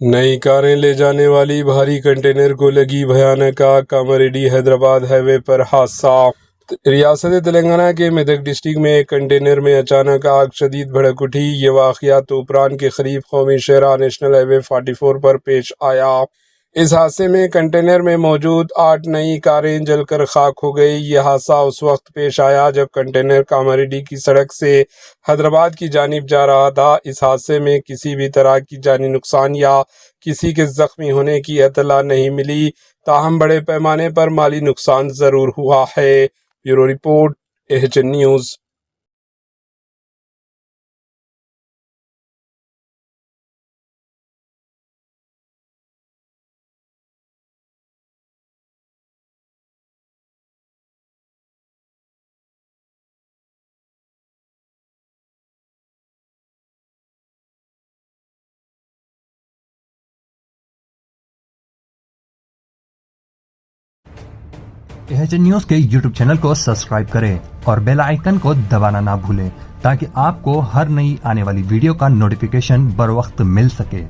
नई कारें ले जाने वाली भारी कंटेनर को लगी भयानक आग। कामारेड्डी हैदराबाद हाईवे पर हादसा। रियासत तेलंगाना के मेदक डिस्ट्रिक्ट में एक कंटेनर में अचानक आग शदीद भड़क उठी। ये वाक़या तूप्रान के करीब कौमी शहरा नेशनल हाईवे 44 पर पेश आया। इस हादसे में कंटेनर में मौजूद 8 नई कारें जलकर खाक हो गई। यह हादसा उस वक्त पेश आया जब कंटेनर कामारेड्डी की सड़क से हैदराबाद की जानिब जा रहा था। इस हादसे में किसी भी तरह की जानी नुकसान या किसी के जख्मी होने की इत्तला नहीं मिली, ताहम बड़े पैमाने पर माली नुकसान जरूर हुआ है। Bureau report, HN news. HN news के यूट्यूब चैनल को सब्सक्राइब करें और बेल आइकन को दबाना ना भूलें ताकि आपको हर नई आने वाली वीडियो का नोटिफिकेशन बर वक्त मिल सके।